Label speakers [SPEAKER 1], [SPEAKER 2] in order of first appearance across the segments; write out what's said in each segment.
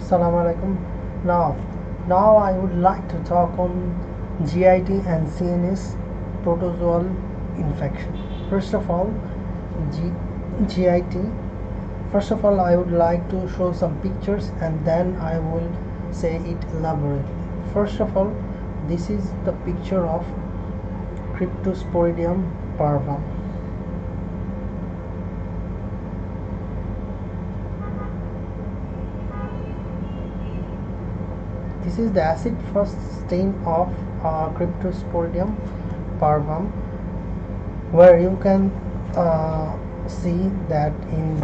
[SPEAKER 1] Assalamu alaikum. Now I would like to talk on GIT and CNS protozoal infection. First of all, GIT. First of all, I would like to show some pictures and then I will say it elaborately. First of all, this is the picture of Cryptosporidium parva. This is the acid first stain of Cryptosporidium parvum, where you can see that in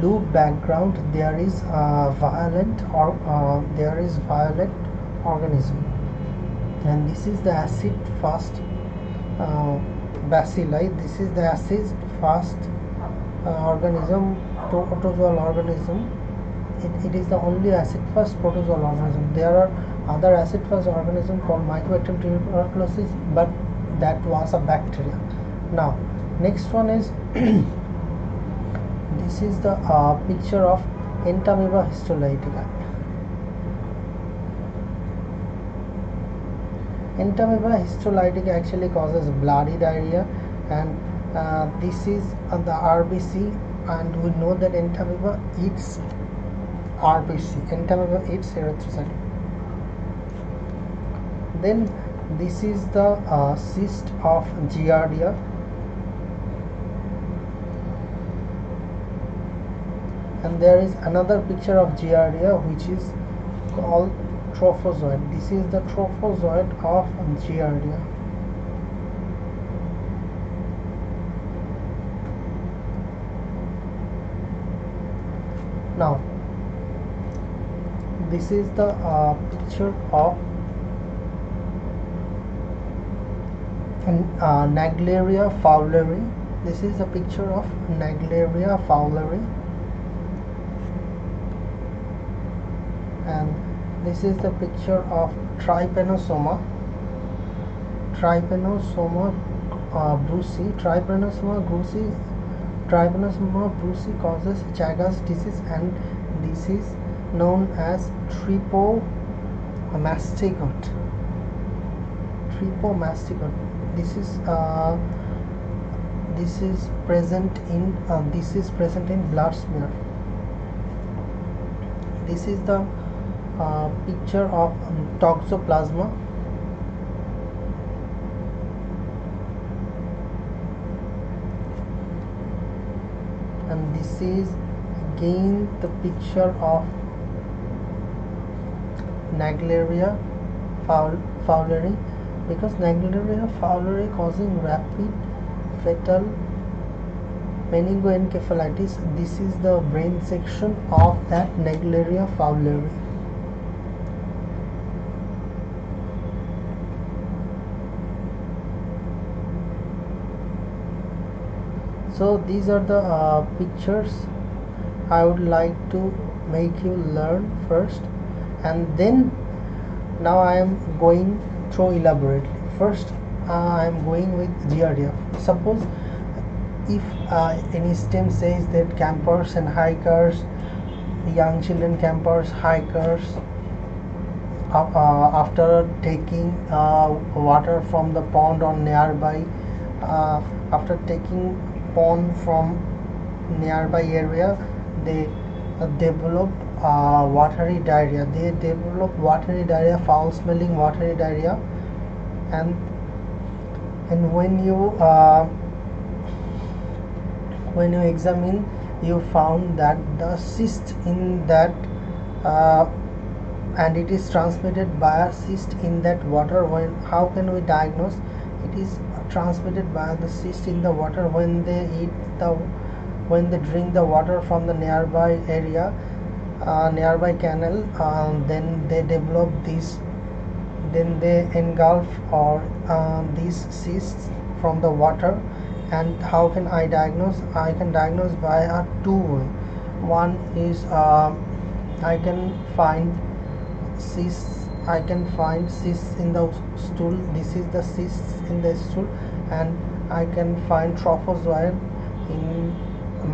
[SPEAKER 1] blue background there is violet organism, and this is the acid fast bacilli. This is the acid fast organism, protozoal organism. It is the only acid fast protozoal organism. There are other acid fast organisms called Mycobacterium tuberculosis, but that was a bacteria. Now next one is this is the picture of Entamoeba histolytica. Entamoeba histolytica actually causes bloody diarrhea, and this is the RBC, and we know that Entamoeba eats RBC. Entamoeba eats erythrocyte. Then this is the cyst of Giardia. And there is another picture of Giardia which is called trophozoite. This is the trophozoite of Giardia. Now this is the picture of Naegleria fowleri. This is a picture of Naegleria fowleri, and this is the picture of Trypanosoma brucei. Trypanosoma brucei causes Chagas disease, and this is known as trypomastigot. This is present in blood smear. This is the picture of Toxoplasma. And this is again the picture of Naegleria fowleri, because Naegleria fowleri causing rapid fetal meningoencephalitis. This is the brain section of that Naegleria fowleri. So these are the pictures I would like to make you learn first, and then now I am going through elaborately. First I am going with Giardia. Suppose if any stem says that campers and hikers, young children campers, hikers, after taking water from the pond or nearby, after taking pond from nearby area, they develop watery diarrhea. Foul smelling watery diarrhea, and when you examine, you found that the cyst in that and it is transmitted by a cyst in that water. How can we diagnose? It is transmitted by the cyst in the water. When they drink the water from the nearby area, nearby canal, then they develop this, then they engulf or these cysts from the water. And how can I diagnose? I can diagnose by a two way. One is I can find cysts in the stool. This is the cysts in the stool, and I can find trophozoite in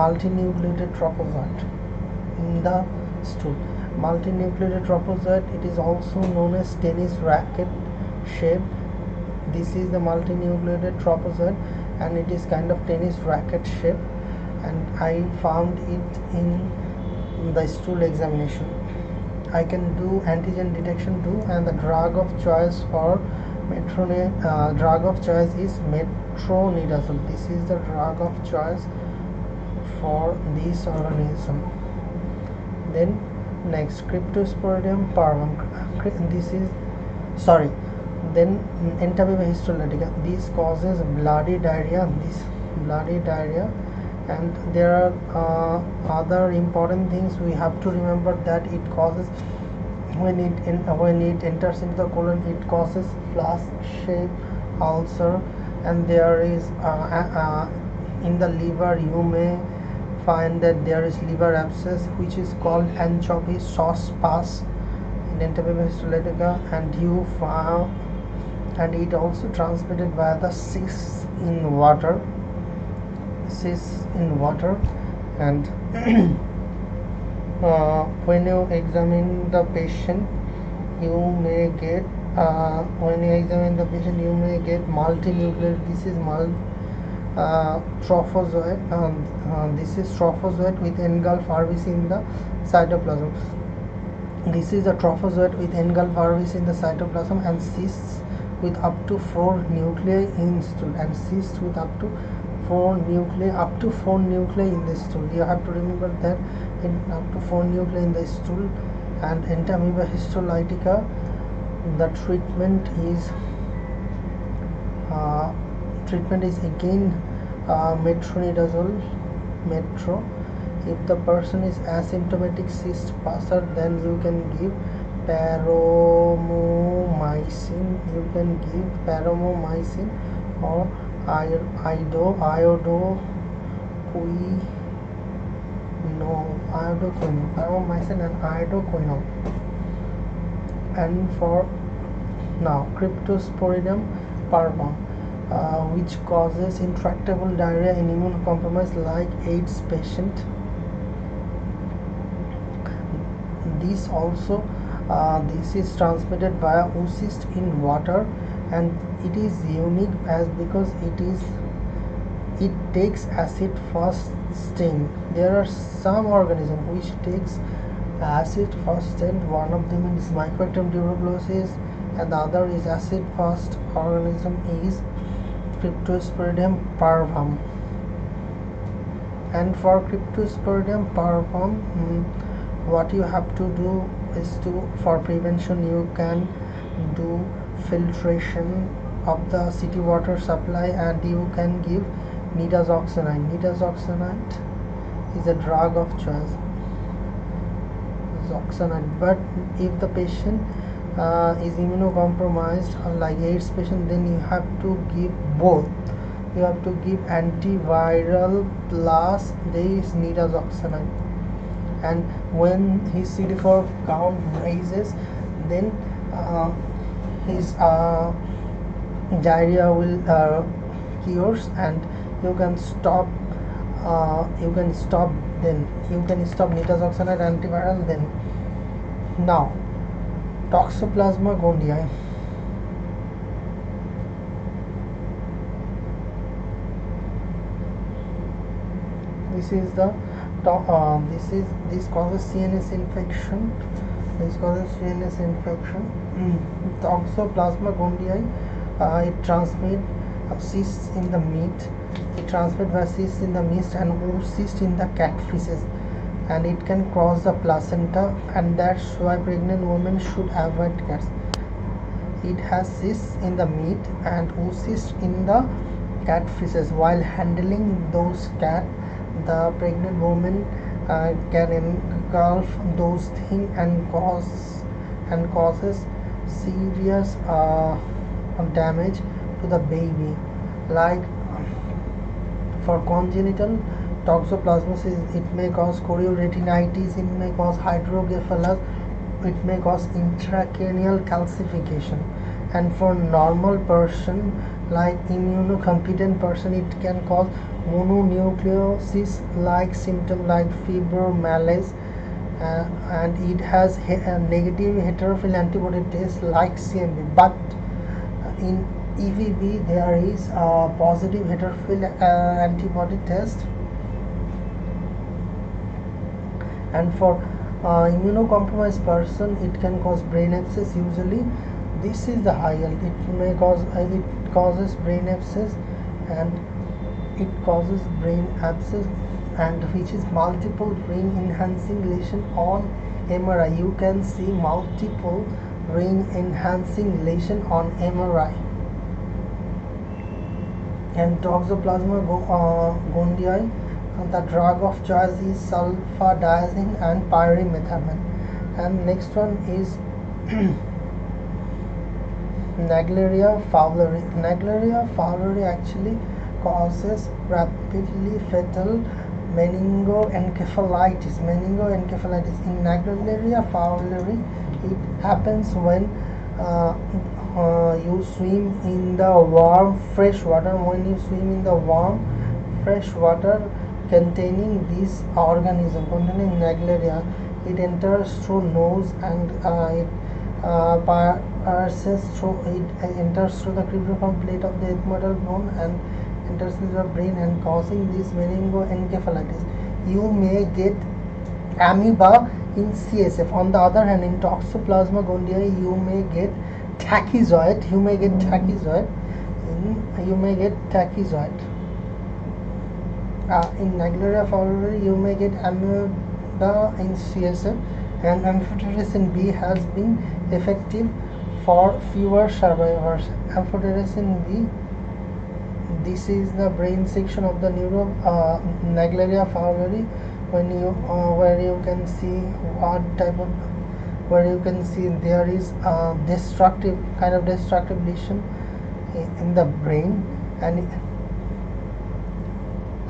[SPEAKER 1] multinucleated trophozoite in the stool. Multinucleated trophozoite, it is also known as tennis racket shape. This is the multinucleated trophozoite and it is kind of tennis racket shape, and I found it in the stool examination. I can do antigen detection too, and the drug of choice for drug of choice is metronidazole. This is the drug of choice for this organism. Then next, Cryptosporidium parvum. This is then Entamoeba histolytica. This causes bloody diarrhea. And there are other important things we have to remember, that it causes, when it enters into the colon, it causes flask shape ulcer, and there is in the liver you may find that there is liver abscess, which is called anchovy sauce pus in Entamoeba histolytica, and it also transmitted by the cysts in water. And when you examine the patient, you may get multinucleated. This is trophozoite. This is trophozoite with engulf RBC in the cytoplasm. This is a trophozoite with engulf RBC in the cytoplasm and cysts with up to 4 nuclei in stool, and cysts with up to 4 nuclei in the stool. You have to remember that in up to 4 nuclei in the stool. And Entamoeba histolytica, the treatment is again metronidazole. If the person is asymptomatic cyst passer, then you can give paromomycin. Or paromycin and iodoquinol. And for now, Cryptosporidium parvum, which causes intractable diarrhea in immunocompromised like AIDS patient. This is transmitted via oocyst in water, and it is unique because it takes acid first stain. There are some organisms which takes acid first stain. One of them is Mycobacterium tuberculosis, and the other is acid first organism is Cryptosporidium parvum. And for Cryptosporidium parvum, what you have to do is for prevention, you can do filtration of the city water supply, and you can give nitazoxanide. Nitazoxanide is a drug of choice. But if the patient is immunocompromised, like AIDS patient, then you have to give both. You have to give antiviral plus this nitazoxanide. And when his CD4 count rises, then his diarrhea will cures, and you can stop nitazoxanide antiviral. Then now, Toxoplasma gondii. This is the this causes CNS infection. Toxoplasma gondii, it transmits cysts in the meat. It transmits by cysts in the meat and oocyst in the cat feces, and it can cross the placenta, and that's why pregnant women should avoid cats. It has cysts in the meat and oocyst in the cat feces. While handling those cats, the pregnant woman can engulf those things and causes serious damage to the baby. Like for congenital toxoplasmosis, it may cause chorioretinitis, it may cause hydrocephalus, it may cause intracranial calcification. And for normal person, like immunocompetent person, it can cause mononucleosis like symptom like fever, malaise, and it has a negative heterophile antibody test like CMV. But in EVB there is a positive heterophile antibody test. And for immunocompromised person, it can cause brain abscess. Usually this is the high yield. It causes brain abscess, and it causes brain abscess, and which is multiple brain enhancing lesion on MRI. You can see multiple brain enhancing lesion on MRI. And toxoplasma gondii, the drug of choice is sulfadiazine and pyrimethamine. And next one is Naegleria fowleri. Naegleria fowleri actually causes rapidly fatal meningoencephalitis. In Naegleria fowleri, it happens when you swim in the warm fresh water. When you swim in the warm fresh water containing this organism, containing Naegleria, it enters through nose, and it enters through the cribriform plate of the ethmoidal bone and enters into the brain and causing this meningoencephalitis. You may get amoeba in CSF. On the other hand, in Toxoplasma gondii, you may get tachyzoid. In Naegleria fowleri, you may get amoeba in CSF, and amphotericin B has been effective for fewer survivors. Amphotericin B, this is the brain section of the Naegleria fowleri, where you can see there is a destructive lesion in the brain.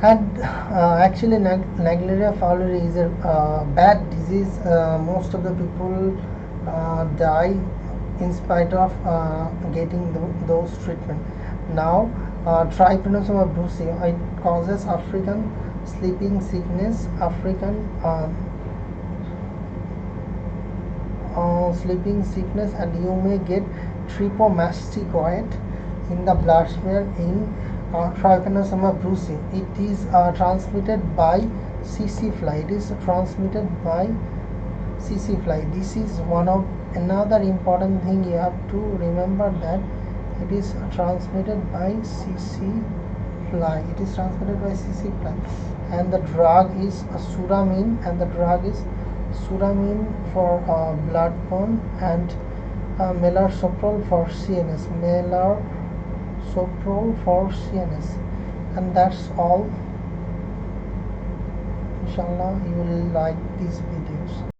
[SPEAKER 1] And actually Naegleria fowleri is a bad disease. Most of the people die in spite of getting those treatment. Now Trypanosoma brucei, it causes African sleeping sickness, and you may get trypomasticoid in the blood smear in Trypanosoma brucei. It is transmitted by CC fly. This is another important thing you have to remember, that it is transmitted by CC fly. And the drug is suramine, for bloodborne, and melarsoprol for CNS. And that's all. Inshallah you will like these videos.